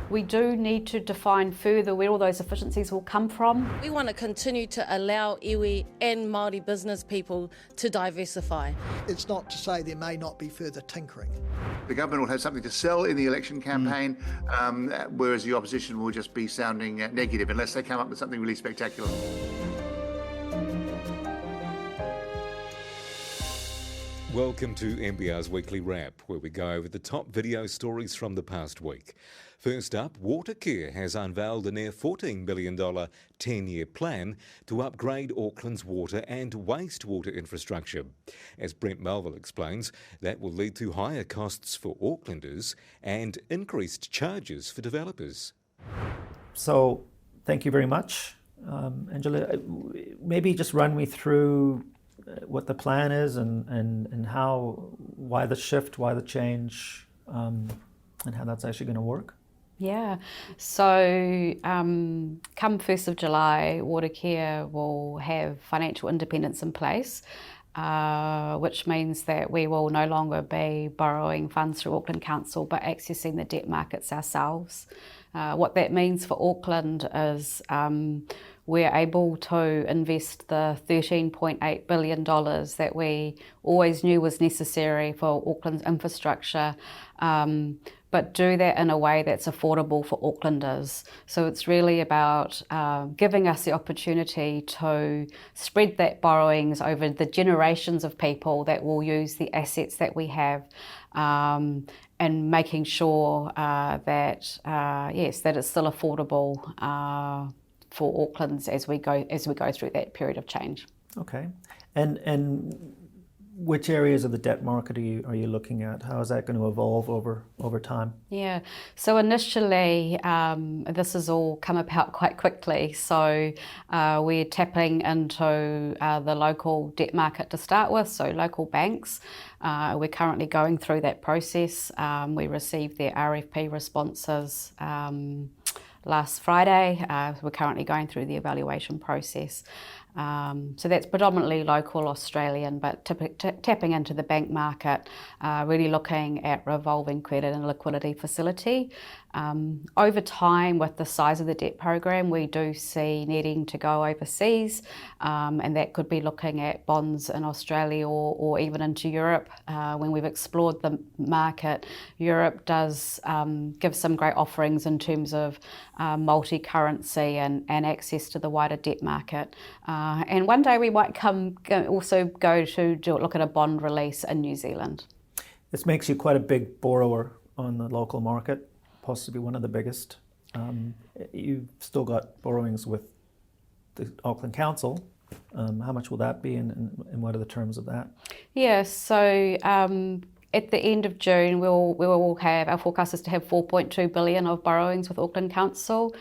We do need to define further where all those efficiencies will come from. We want to continue to allow iwi and Māori business people to diversify. It's not to say there may not be further tinkering. The government will have something to sell in the election campaign, whereas the opposition will just be sounding negative unless they come up with something really spectacular. Welcome to MBR's Weekly Wrap, where we go over the top video stories from the past week. First up, Watercare has unveiled a near $14 billion 10-year plan to upgrade Auckland's water and wastewater infrastructure. As Brent Melville explains, that will lead to higher costs for Aucklanders and increased charges for developers. So, thank you very much. Angela, maybe just run me through what the plan is and why the shift, why the change, and how that's actually going to work. Yeah, so come 1st of July, Watercare will have financial independence in place, which means that we will no longer be borrowing funds through Auckland Council but accessing the debt markets ourselves. What that means for Auckland is we're able to invest the $13.8 billion that we always knew was necessary for Auckland's infrastructure, but do that in a way that's affordable for Aucklanders. So it's really about giving us the opportunity to spread that borrowings over the generations of people that will use the assets that we have, and making sure that it's still affordable for Auckland's as we go through that period of change. Okay, and which areas of the debt market are you looking at? How is that going to evolve over time? Yeah, so initially this has all come about quite quickly. So we're tapping into the local debt market to start with, so local banks. We're currently going through that process. We received their RFP responses last Friday. We're currently going through the evaluation process. So that's predominantly local Australian, but tapping into the bank market, really looking at revolving credit and liquidity facility. Over time, with the size of the debt program, we do see needing to go overseas, and that could be looking at bonds in Australia or even into Europe. When we've explored the market, Europe does give some great offerings in terms of multi-currency and access to the wider debt market. And one day we might also go to look at a bond release in New Zealand. This makes you quite a big borrower on the local market, possibly one of the biggest. You've still got borrowings with the Auckland Council. How much will that be, and what are the terms of that? Yeah, so at the end of June, we will have, our forecast is to have $4.2 billion of borrowings with Auckland Council.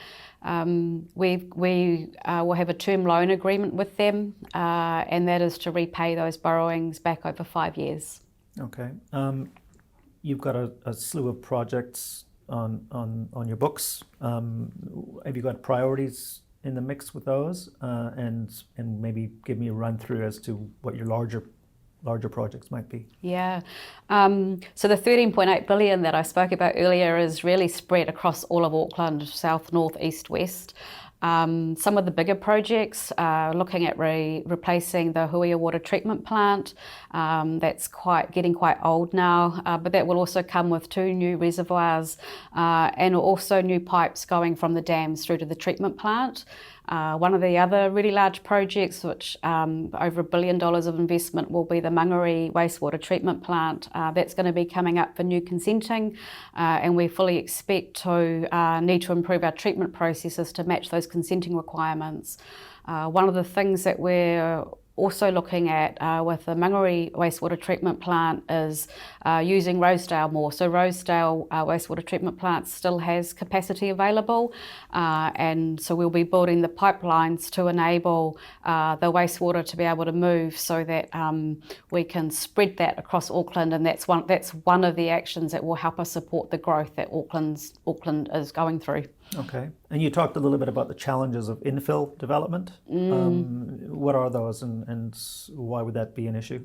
We will have a term loan agreement with them, and that is to repay those borrowings back over 5 years. Okay. You've got a slew of projects on your books. Have you got priorities in the mix with those? And maybe give me a run through as to what your larger projects might be. Yeah, so the $13.8 billion that I spoke about earlier is really spread across all of Auckland, south, north, east, west. Some of the bigger projects are looking at replacing the Huia water treatment plant. That's getting quite old now, but that will also come with 2 new reservoirs and also new pipes going from the dams through to the treatment plant. One of the other really large projects, which over $1 billion of investment, will be the Māori wastewater treatment plant. That's going to be coming up for new consenting, and we fully expect to need to improve our treatment processes to match those consenting requirements. One of the things that we're also looking at with the Māori wastewater treatment plant is using Rosedale more. So Rosedale wastewater treatment plant still has capacity available, and so we'll be building the pipelines to enable the wastewater to be able to move so that we can spread that across Auckland, and that's one of the actions that will help us support the growth that Auckland is going through. Okay, and you talked a little bit about the challenges of infill development. what are those, and why would that be an issue?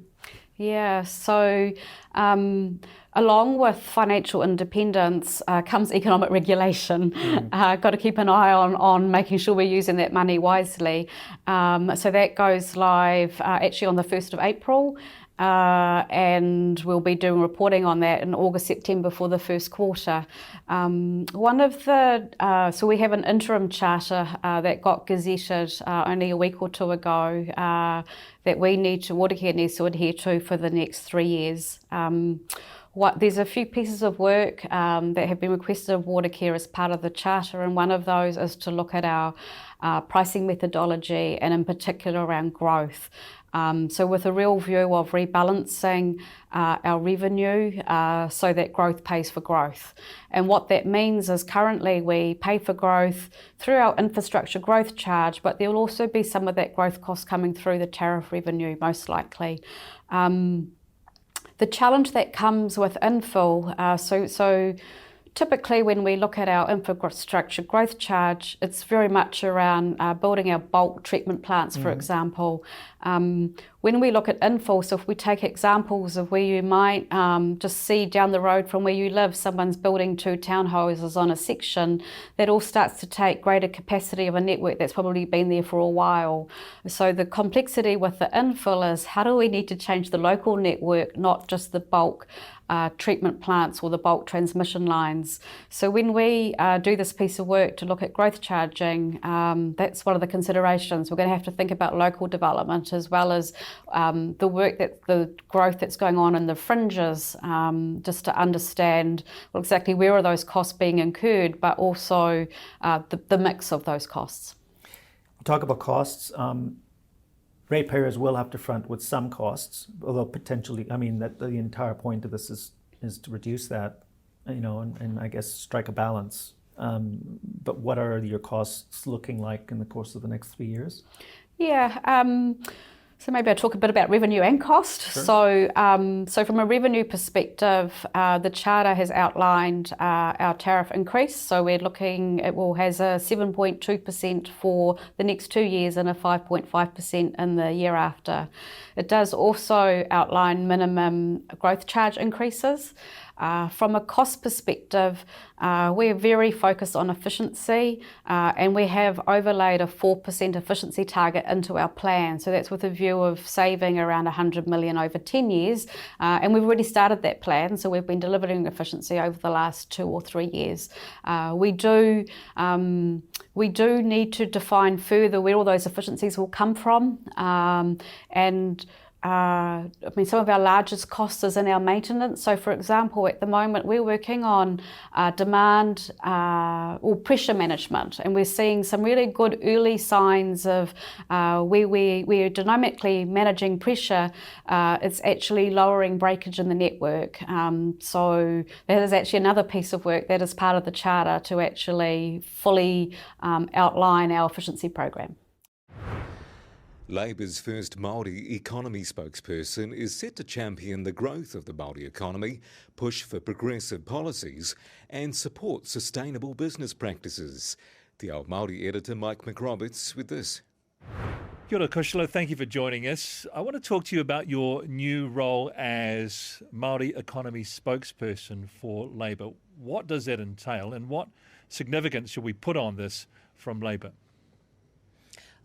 Yeah, so along with financial independence comes economic regulation. Got to keep an eye on making sure we're using that money wisely. So that goes live actually on the 1st of April. And we'll be doing reporting on that in August, September for the first quarter. So we have an interim charter that got gazetted only a week or two ago that Watercare needs to adhere to for the next 3 years. There's a few pieces of work that have been requested of Watercare as part of the charter, and one of those is to look at our pricing methodology, and in particular around growth. So with a real view of rebalancing our revenue so that growth pays for growth. And what that means is currently we pay for growth through our infrastructure growth charge, but there will also be some of that growth cost coming through the tariff revenue, most likely. The challenge that comes with infill, so typically when we look at our infrastructure growth charge, it's very much around building our bulk treatment plants, for example. When we look at infill, so if we take examples of where you might just see down the road from where you live, someone's building 2 townhouses on a section, that all starts to take greater capacity of a network that's probably been there for a while. So the complexity with the infill is how do we need to change the local network, not just the bulk treatment plants or the bulk transmission lines. So when we do this piece of work to look at growth charging, that's one of the considerations. We're going to have to think about local development as well as the growth that's going on in the fringes, just to understand exactly where are those costs being incurred, but also the mix of those costs. Talk about costs. Ratepayers will have to front with some costs, although potentially, that the entire point of this is to reduce that, and I guess strike a balance. But what are your costs looking like in the course of the next 3 years? Yeah. So maybe I'll talk a bit about revenue and cost. Sure. So from a revenue perspective, the charter has outlined our tariff increase. So we're looking, has a 7.2% for the next 2 years and a 5.5% in the year after. It does also outline minimum growth charge increases. From a cost perspective, we're very focused on efficiency, and we have overlaid a 4% efficiency target into our plan. So that's with a view of saving around 100 million over 10 years. And we've already started that plan, so we've been delivering efficiency over the last 2 or 3 years. We do need to define further where all those efficiencies will come from. Some of our largest costs is in our maintenance. So, for example, at the moment, we're working on demand or pressure management, and we're seeing some really good early signs of where we're dynamically managing pressure. It's actually lowering breakage in the network. So that is actually another piece of work that is part of the charter to actually fully outline our efficiency program. Labour's first Māori economy spokesperson is set to champion the growth of the Māori economy, push for progressive policies and support sustainable business practices. The Old Māori editor Mike McRoberts with this. Kia ora, Kushla. Thank you for joining us. I want to talk to you about your new role as Māori economy spokesperson for Labour. What does that entail, and what significance should we put on this from Labour?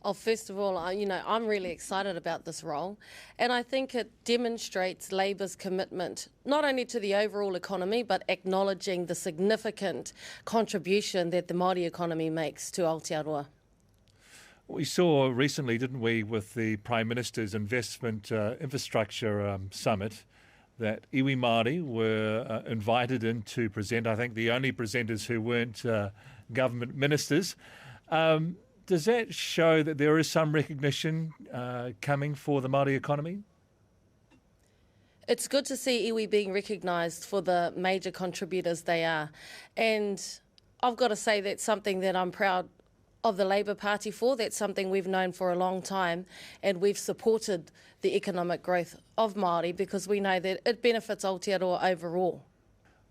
Oh, first of all, I'm really excited about this role, and I think it demonstrates Labour's commitment not only to the overall economy, but acknowledging the significant contribution that the Māori economy makes to Aotearoa. We saw recently, didn't we, with the Prime Minister's investment infrastructure summit, that iwi Māori were invited in to present. I think the only presenters who weren't government ministers. Does that show that there is some recognition coming for the Māori economy? It's good to see iwi being recognised for the major contributors they are. And I've got to say that's something that I'm proud of the Labour Party for. That's something we've known for a long time, and we've supported the economic growth of Māori because we know that it benefits Aotearoa overall.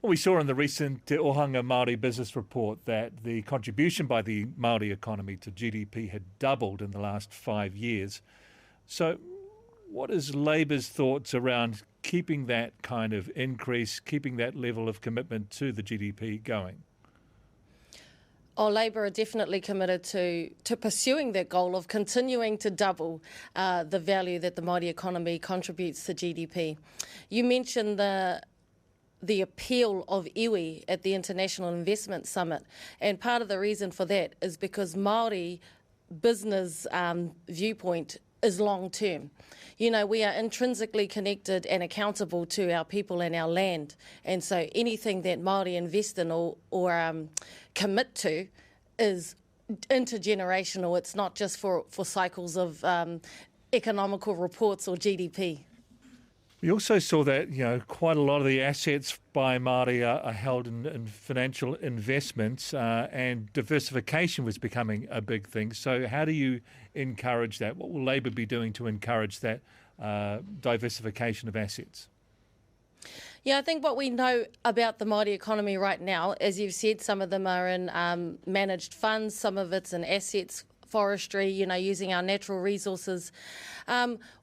Well, we saw in the recent Ohanga Māori Business Report that the contribution by the Māori economy to GDP had doubled in the last 5 years. So what is Labor's thoughts around keeping that kind of increase, keeping that level of commitment to the GDP going? Oh, Labor are definitely committed to pursuing that goal of continuing to double the value that the Māori economy contributes to GDP. You mentioned the appeal of iwi at the International Investment Summit, and part of the reason for that is because Māori business viewpoint is long term. You know, we are intrinsically connected and accountable to our people and our land, and so anything that Māori invest in or commit to is intergenerational. It's not just for cycles of economical reports or GDP. We also saw that, you know, quite a lot of the assets by Māori are held in financial investments, and diversification was becoming a big thing. So how do you encourage that? What will Labor be doing to encourage that diversification of assets? Yeah, I think what we know about the Māori economy right now, as you've said, some of them are in managed funds, some of it's in assets, forestry, you know, using our natural resources.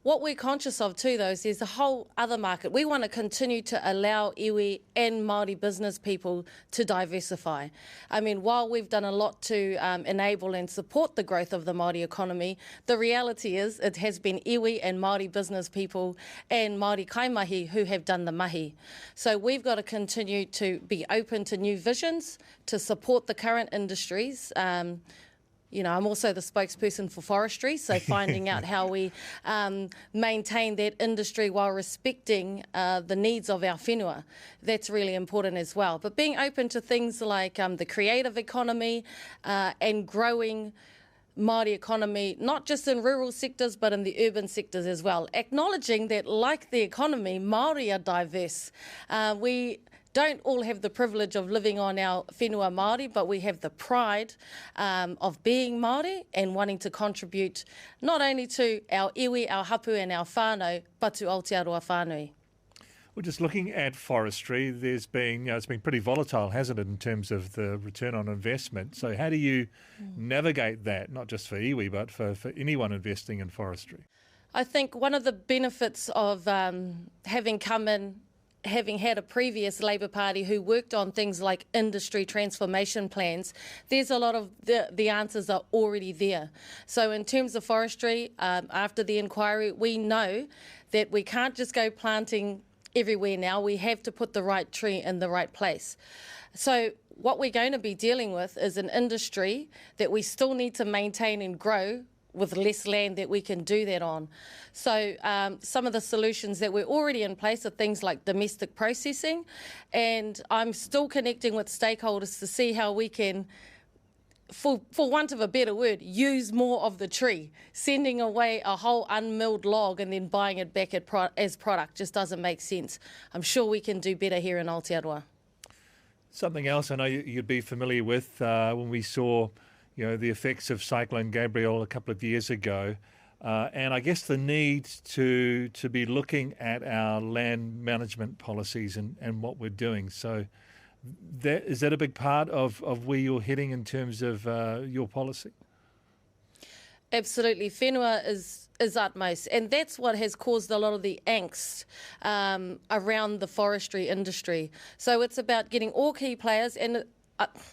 What we're conscious of too, though, is there's a whole other market. We want to continue to allow iwi and Māori business people to diversify. I mean, while we've done a lot to enable and support the growth of the Māori economy, the reality is it has been iwi and Māori business people and Māori kaimahi who have done the mahi. So we've got to continue to be open to new visions, to support the current industries. You know, I'm also the spokesperson for forestry, so finding out how we maintain that industry while respecting the needs of our whenua, that's really important as well. But being open to things like the creative economy and growing Māori economy, not just in rural sectors, but in the urban sectors as well. Acknowledging that, like the economy, Māori are diverse. We don't all have the privilege of living on our whenua Māori, but we have the pride of being Māori and wanting to contribute not only to our iwi, our hapu and our whānau, but to Aotearoa whānui. Well, just looking at forestry, there's been, you know, it's been pretty volatile, hasn't it, in terms of the return on investment. So how do you navigate that, not just for iwi, but for anyone investing in forestry? I think one of the benefits of having come in, having had a previous Labour Party who worked on things like industry transformation plans, there's a lot of the answers are already there. So in terms of forestry, after the inquiry, we know that we can't just go planting everywhere now. We have to put the right tree in the right place. So what we're going to be dealing with is an industry that we still need to maintain and grow with less land that we can do that on. So some of the solutions that we're already in place are things like domestic processing, and I'm still connecting with stakeholders to see how we can, for want of a better word, use more of the tree. Sending away a whole unmilled log and then buying it back as product just doesn't make sense. I'm sure we can do better here in Aotearoa. Something else I know you'd be familiar with when we saw, you know, the effects of Cyclone Gabrielle a couple of years ago, and I guess the need to be looking at our land management policies and what we're doing. So is that a big part of where you're heading in terms of your policy? Absolutely. Whenua is utmost, and that's what has caused a lot of the angst around the forestry industry. So it's about getting all key players, and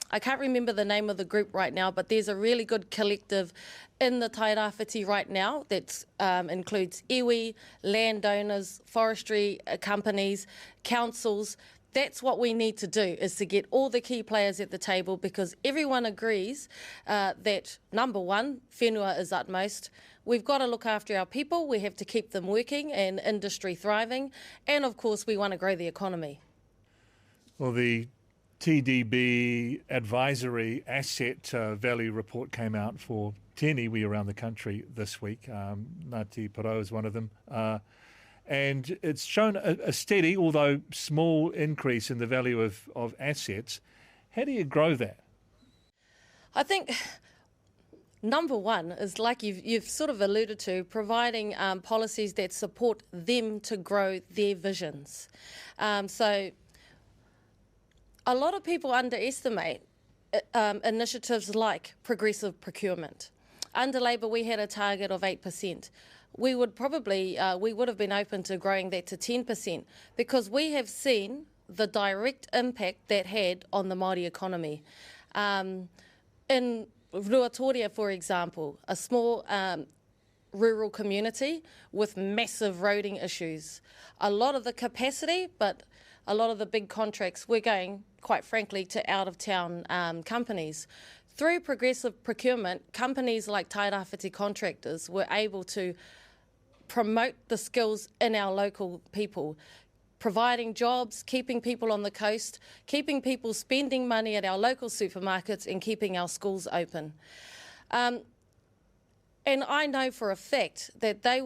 I can't remember the name of the group right now, but there's a really good collective in the Tairāwhiti right now that includes iwi, landowners, forestry companies, councils. That's what we need to do, is to get all the key players at the table, because everyone agrees that, number one, whenua is utmost. We've got to look after our people. We have to keep them working and industry thriving. And, of course, we want to grow the economy. Well, the TDB advisory asset value report came out for 10 iwi around the country this week. Ngāti Porou is one of them. And it's shown a steady, although small, increase in the value of assets. How do you grow that? I think number one is, like you've sort of alluded to, providing policies that support them to grow their visions. So a lot of people underestimate initiatives like progressive procurement. Under Labour, we had a target of 8%. we would have been open to growing that to 10%, because we have seen the direct impact that had on the Māori economy. In Ruatoria, for example, a small rural community with massive roading issues. A lot of the capacity, but a lot of the big contracts were going, quite frankly, to out-of-town companies. Through progressive procurement, companies like Tairawhiti contractors were able to promote the skills in our local people, providing jobs, keeping people on the coast, keeping people spending money at our local supermarkets and keeping our schools open. And I know for a fact that they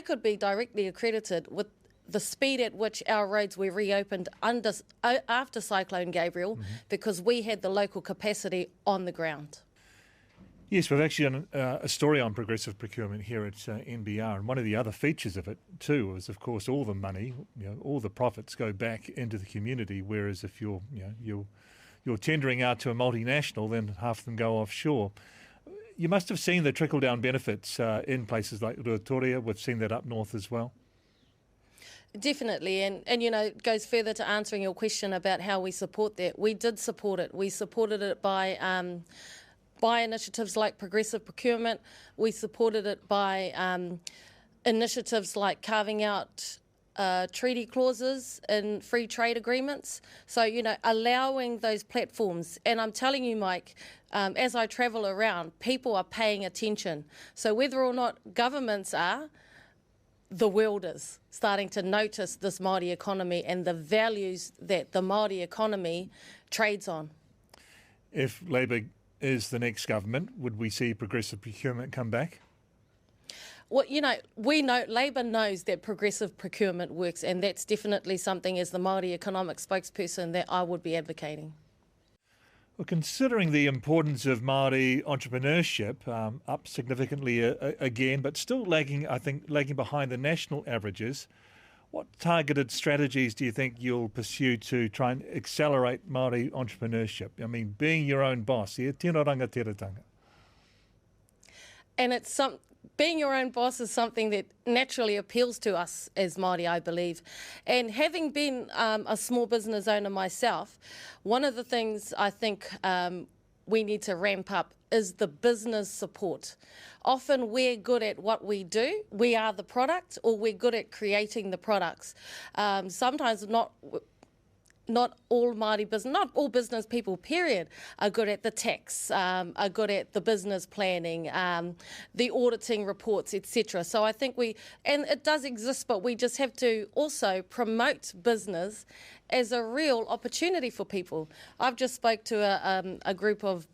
could be directly accredited with the speed at which our roads were reopened after Cyclone Gabriel, because we had the local capacity on the ground. Yes, we've actually done a story on progressive procurement here at NBR, and one of the other features of it too is, of course, all the money, all the profits go back into the community. Whereas if you're tendering out to a multinational, then half of them go offshore. You must have seen the trickle-down benefits in places like Ruatoria. We've seen that up north as well. Definitely, and it goes further to answering your question about how we support that. We did support it. We supported it by initiatives like progressive procurement. We supported it by initiatives like carving out treaty clauses in free trade agreements. So, allowing those platforms. And I'm telling you, Mike, as I travel around, people are paying attention. So whether or not governments are, the world is starting to notice this Māori economy and the values that the Māori economy trades on. If Labour is the next government, would we see progressive procurement come back? Well, we know Labour knows that progressive procurement works, and that's definitely something, as the Māori economic spokesperson, that I would be advocating. Well, considering the importance of Māori entrepreneurship, up significantly again, but still lagging behind the national averages, what targeted strategies do you think you'll pursue to try and accelerate Māori entrepreneurship? I mean, being your own boss, tino ranga teratanga. And being your own boss is something that naturally appeals to us as Māori, I believe. And having been a small business owner myself, one of the things I think we need to ramp up is the business support. Often we're good at what we do, we are the product, or we're good at creating the products. Sometimes not all Māori business, not all business people, period, are good at the tax, are good at the business planning, the auditing reports, etc. So I think and it does exist, but we just have to also promote business as a real opportunity for people. I've just spoke to a group of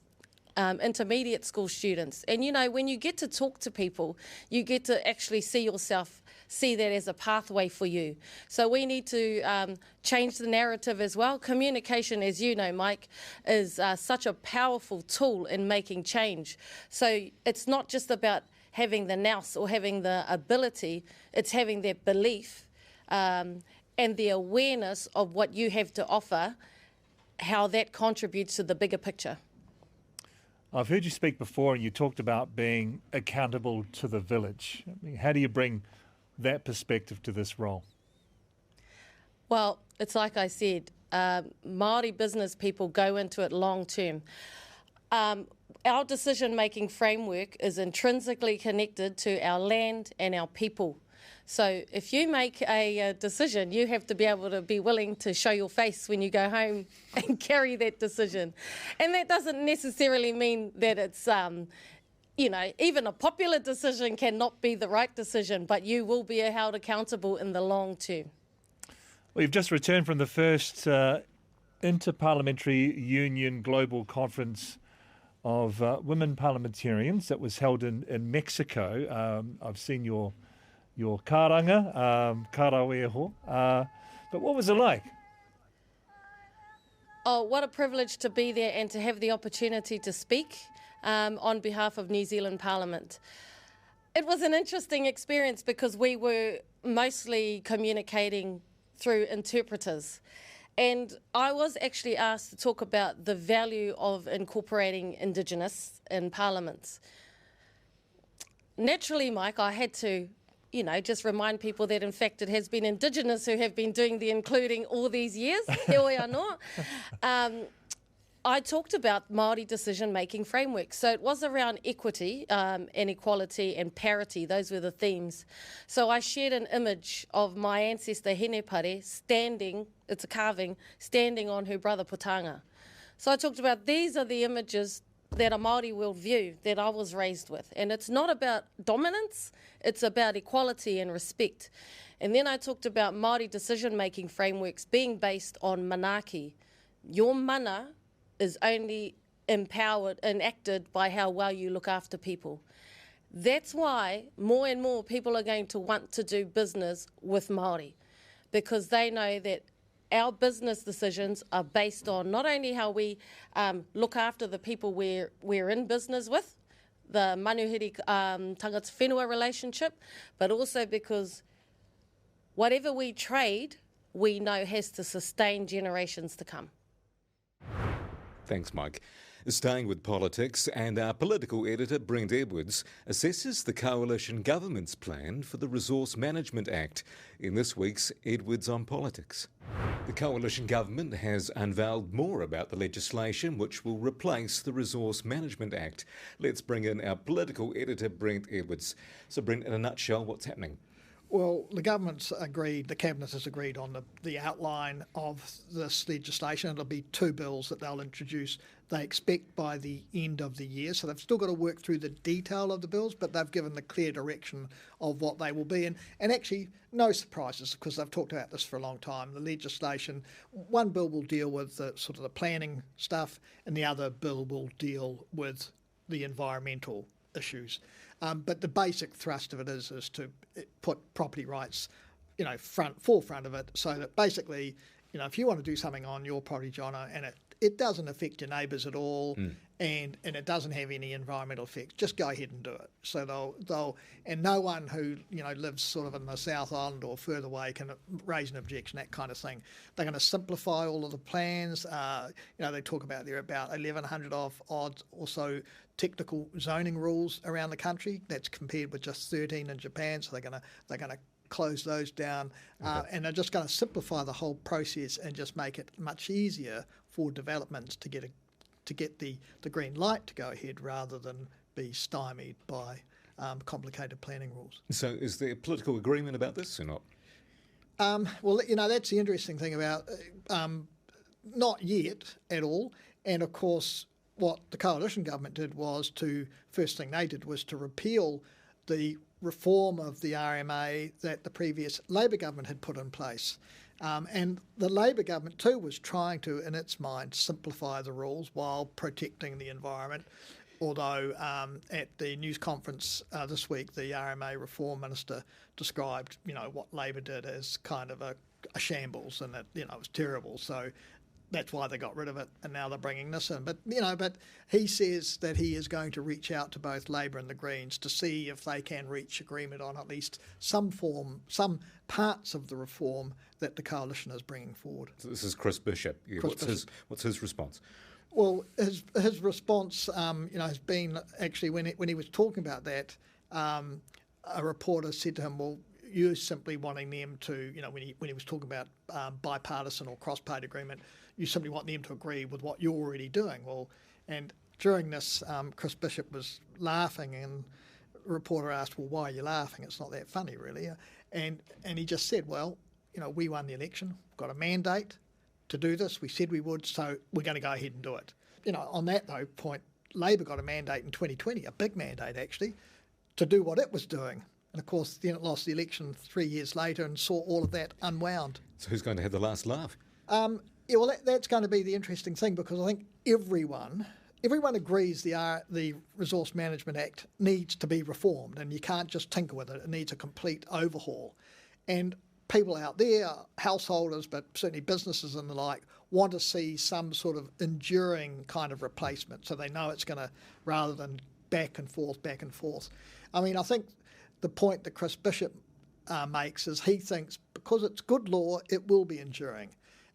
intermediate school students, and when you get to talk to people, you get to actually see that as a pathway for you. So we need to change the narrative as well. Communication, as you know, Mike, is such a powerful tool in making change. So it's not just about having the nous or having the ability, it's having that belief and the awareness of what you have to offer, how that contributes to the bigger picture. I've heard you speak before, and you talked about being accountable to the village. I mean, how do you bring that perspective to this role? Well, it's like I said, Māori business people go into it long term. Our decision-making framework is intrinsically connected to our land and our people. So if you make a decision, you have to be able to be willing to show your face when you go home and carry that decision. And that doesn't necessarily mean that it's even a popular decision cannot be the right decision, but you will be held accountable in the long term. Well, you've just returned from the first Inter-Parliamentary Union Global Conference of Women Parliamentarians that was held in Mexico. I've seen your karanga, karaweho, but what was it like? Oh, what a privilege to be there and to have the opportunity to speak on behalf of New Zealand Parliament. It was an interesting experience because we were mostly communicating through interpreters. And I was actually asked to talk about the value of incorporating Indigenous in parliaments. naturally, Mike, I had to, just remind people that in fact it has been Indigenous who have been doing the including all these years. Heoi anō. I talked about Māori decision-making frameworks. So it was around equity, inequality and parity. Those were the themes. So I shared an image of my ancestor Henepare standing, it's a carving, standing on her brother Putanga. So I talked about these are the images that a Māori worldview that I was raised with. And it's not about dominance, it's about equality and respect. And then I talked about Māori decision-making frameworks being based on manaaki. Your mana is only empowered and acted by how well you look after people. That's why more and more people are going to want to do business with Māori, because they know that our business decisions are based on not only how we look after the people we're in business with, the manuhiri tangata whenua relationship, but also because whatever we trade, we know has to sustain generations to come. Thanks, Mike. Staying with politics, and our political editor, Brent Edwards, assesses the Coalition Government's plan for the Resource Management Act in this week's Edwards on Politics. The Coalition Government has unveiled more about the legislation which will replace the Resource Management Act. Let's bring in our political editor, Brent Edwards. So, Brent, in a nutshell, what's happening? Well, the government's agreed, the Cabinet has agreed on the outline of this legislation. It'll be 2 bills that they'll introduce, they expect, by the end of the year. So they've still got to work through the detail of the bills, but they've given the clear direction of what they will be. And actually, no surprises, because they've talked about this for a long time. The legislation, one bill will deal with the sort of the planning stuff, and the other bill will deal with the environmental issues. But the basic thrust of it is to put property rights, forefront of it, so that basically, if you want to do something on your property, Jono, and it doesn't affect your neighbours at all, and it doesn't have any environmental effects, just go ahead and do it. So they'll and no one who lives sort of in the South Island or further away can raise an objection, that kind of thing. They're going to simplify all of the plans. They talk about there are about 1,100 odd or so technical zoning rules around the country. That's compared with just 13 in Japan. So they're going to close those down, and they're just going to simplify the whole process and just make it much easier for developments to get the green light to go ahead, rather than be stymied by complicated planning rules. So is there political agreement about this or not? Well, that's the interesting thing about not yet at all. And of course, what the coalition government did was first thing they did was to repeal the reform of the RMA that the previous Labor government had put in place. And the Labor government too was trying to, in its mind, simplify the rules while protecting the environment. Although at the news conference this week, the RMA reform minister described, what Labor did as kind of a shambles, and it was terrible. So that's why they got rid of it, and now they're bringing this in. But he says that he is going to reach out to both Labor and the Greens to see if they can reach agreement on at least some parts of the reform that the coalition is bringing forward. So this is Chris Bishop. Yeah, what's his response? Well, his response, has been actually when he was talking about that, a reporter said to him, "Well, you're simply wanting them to, when he was talking about bipartisan or cross-party agreement, you simply want them to agree with what you're already doing." Well, and during this, Chris Bishop was laughing, and the reporter asked, "Well, why are you laughing? It's not that funny, really." And he just said, "Well, we won the election, got a mandate to do this. We said we would, so we're going to go ahead and do it." On that point, Labor got a mandate in 2020, a big mandate actually, to do what it was doing. And of course, then it lost the election 3 years later and saw all of that unwound. So who's going to have the last laugh? That's going to be the interesting thing, because I think everyone agrees the Resource Management Act needs to be reformed, and you can't just tinker with it. It needs a complete overhaul. And people out there, householders, but certainly businesses and the like, want to see some sort of enduring kind of replacement, so they know it's going to, rather than back and forth. I mean, I think the point that Chris Bishop makes is he thinks because it's good law, it will be enduring.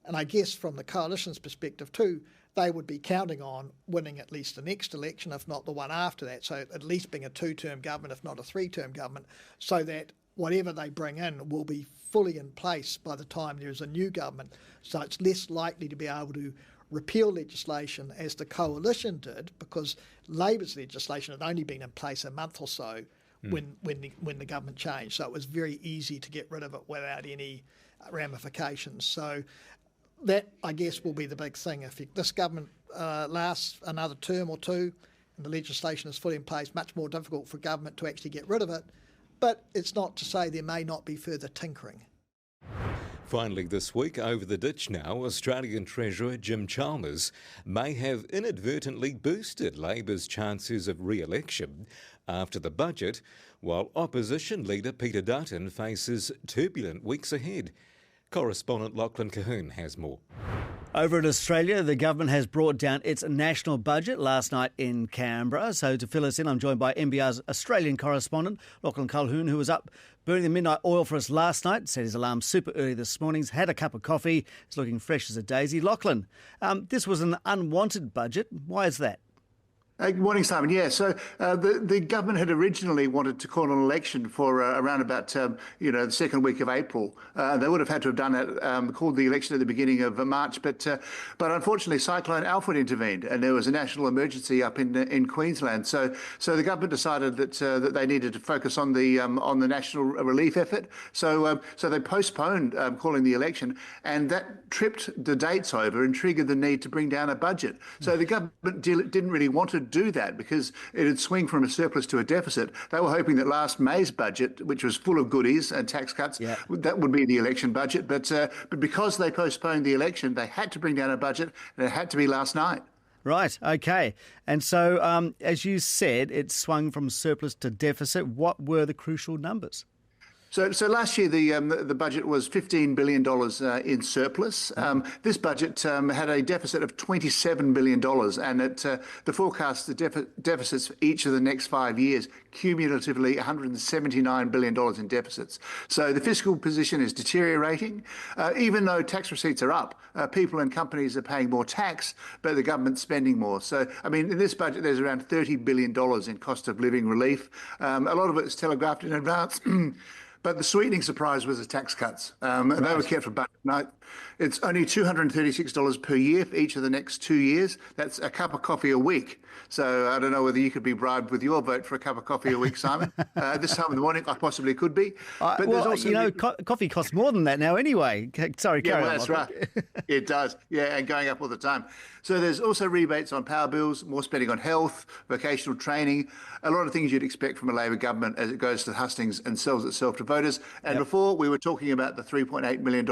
And I guess from the coalition's perspective too, they would be counting on winning at least the next election, if not the one after that. So at least being a 2-term government, if not a 3-term government, so that whatever they bring in will be fully in place by the time there is a new government. So it's less likely to be able to repeal legislation as the coalition did, because Labor's legislation had only been in place a month or so when the government changed. So it was very easy to get rid of it without any ramifications. So that, I guess, will be the big thing. If this government lasts another term or two and the legislation is fully in place, much more difficult for government to actually get rid of it. But it's not to say there may not be further tinkering. Finally this week, over the ditch now, Australian Treasurer Jim Chalmers may have inadvertently boosted Labor's chances of re-election after the budget, while opposition leader Peter Dutton faces turbulent weeks ahead. Correspondent Lachlan Cahoon has more. Over in Australia, the government has brought down its national budget last night in Canberra. So to fill us in, I'm joined by NBR's Australian correspondent, Lachlan Calhoun, who was up burning the midnight oil for us last night, set his alarm super early this morning, had a cup of coffee, is looking fresh as a daisy. Lachlan, this was an unwanted budget. Why is that? Good morning, Simon. Yeah, so the government had originally wanted to call an election for around about, the second week of April. They would have had to have done it, called the election at the beginning of March, but unfortunately Cyclone Alfred intervened and there was a national emergency up in Queensland. So the government decided that they needed to focus on the national relief effort. So they postponed calling the election, and that tripped the dates over and triggered the need to bring down a budget. So the government didn't really want to do that because it'd swing from a surplus to a deficit. They were hoping that last May's budget, which was full of goodies and tax cuts, that would be the election budget. But because they postponed the election, they had to bring down a budget, and it had to be last night. Right, okay. And so, as you said, it swung from surplus to deficit. What were the crucial numbers? So last year the budget was $15 billion in surplus. This budget had a deficit of $27 billion, and the forecast deficits for each of the next 5 years, cumulatively $179 billion in deficits. So the fiscal position is deteriorating. Even though tax receipts are up, people and companies are paying more tax, but the government's spending more. So, I mean, in this budget there's around $30 billion in cost of living relief. A lot of it is telegraphed in advance. But the sweetening surprise was the tax cuts. And they were kept for budget night. It's only $236 per year for each of the next 2 years. That's a cup of coffee a week. So I don't know whether you could be bribed with your vote for a cup of coffee a week, Simon. This time of the morning, I possibly could be. But there's also coffee costs more than that now anyway. Sorry, carry on. That's right. It does. Yeah, and going up all the time. So there's also rebates on power bills, more spending on health, vocational training, a lot of things you'd expect from a Labor government as it goes to hustings and sells itself to voters. And before, we were talking about the $3.8 million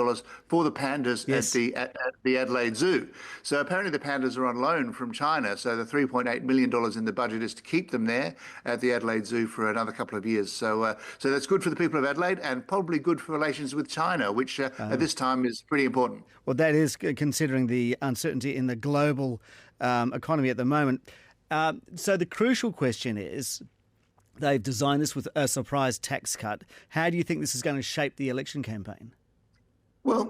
for the pandas at the Adelaide Zoo. So apparently the pandas are on loan from China. So the $3.8 million in the budget is to keep them there at the Adelaide Zoo for another couple of years. So that's good for the people of Adelaide and probably good for relations with China, which at this time is pretty important. Well, that is considering the uncertainty in the global economy at the moment. So the crucial question is, they've designed this with a surprise tax cut. How do you think this is going to shape the election campaign? Well,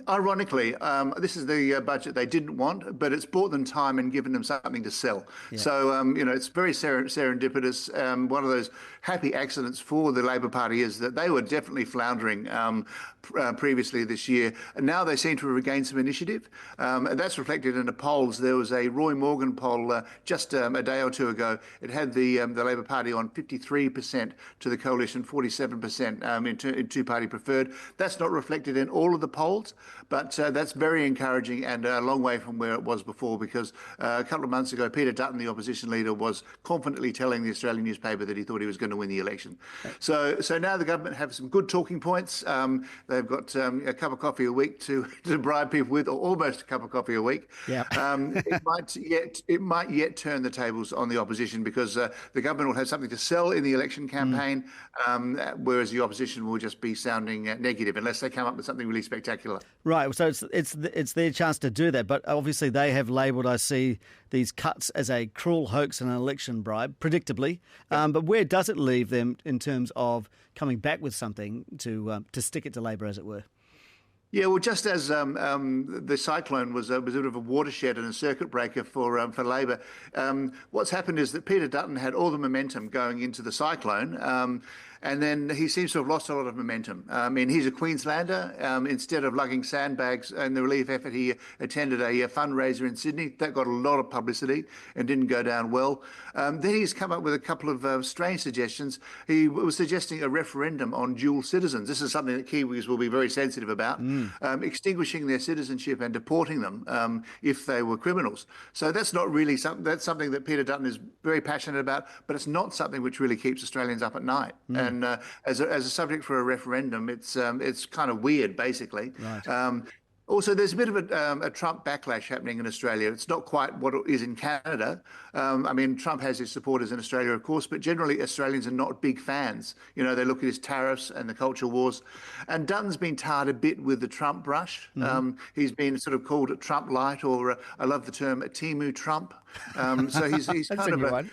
ironically, this is the budget they didn't want, but it's bought them time and given them something to sell. Yeah. So, it's very serendipitous. One of those happy accidents for the Labor Party is that they were definitely floundering previously this year, and now they seem to have regained some initiative. And that's reflected in the polls. There was a Roy Morgan poll just a day or two ago. It had the Labor Party on 53% to the coalition, 47% in two-party preferred. That's not reflected in all of the polls, but that's very encouraging and a long way from where it was before, because a couple of months ago, Peter Dutton, the opposition leader, was confidently telling the Australian newspaper that he thought he was going to win the election. So now the government have some good talking points. They've got a cup of coffee a week to bribe people with, or almost a cup of coffee a week. Yeah. It might yet turn the tables on the opposition, because the government will have something to sell in the election campaign, whereas the opposition will just be sounding negative unless they come up with something really spectacular. Right. So it's their chance to do that, but obviously they have labelled, I see, these cuts as a cruel hoax and an election bribe, predictably. But where does it leave them in terms of coming back with something to stick it to Labor, as it were? Yeah, well, just as the cyclone was a bit of a watershed and a circuit breaker for Labor, what's happened is that Peter Dutton had all the momentum going into the cyclone, and then he seems to have lost a lot of momentum. I mean, he's a Queenslander. Instead of lugging sandbags in the relief effort, he attended a fundraiser in Sydney. That got a lot of publicity and didn't go down well. Then he's come up with a couple of strange suggestions. He was suggesting a referendum on dual citizens. This is something that Kiwis will be very sensitive about, extinguishing their citizenship and deporting them if they were criminals. So that's not really something. That's something that Peter Dutton is very passionate about, but it's not something which really keeps Australians up at night. And as a subject for a referendum, it's kind of weird, basically. Right. Also, there's a bit of a Trump backlash happening in Australia. It's not quite what it is in Canada. I mean, Trump has his supporters in Australia, of course, but generally Australians are not big fans. You know, they look at his tariffs and the culture wars. And Dutton's been tarred a bit with the Trump brush. He's been sort of called a Trump light, or I love the term, a Timu Trump. So he's kind of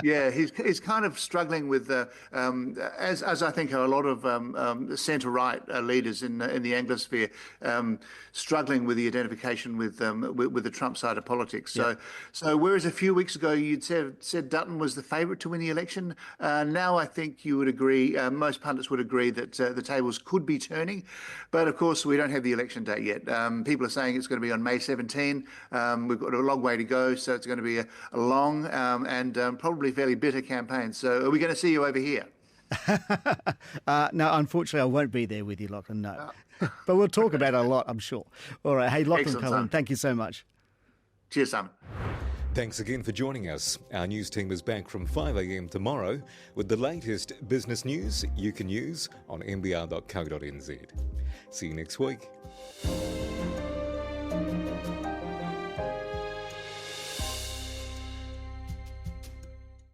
he's kind of struggling with as I think are a lot of centre-right leaders in the Anglosphere, struggling with the identification with the Trump side of politics. So whereas a few weeks ago you'd said Dutton was the favourite to win the election, now I think you would agree, most pundits would agree that the tables could be turning, but of course we don't have the election date yet. People are saying it's going to be on May 17. We've got a long way to go, so it's going to be a long and probably fairly bitter campaign. So are we going to see you over here? No, unfortunately, I won't be there with you, Lachlan, no. But we'll talk about it a lot, I'm sure. All right. Hey, Lachlan Cullen, thank you so much. Cheers, Simon. Thanks again for joining us. Our news team is back from 5 a.m. tomorrow with the latest business news you can use on mbr.co.nz. See you next week.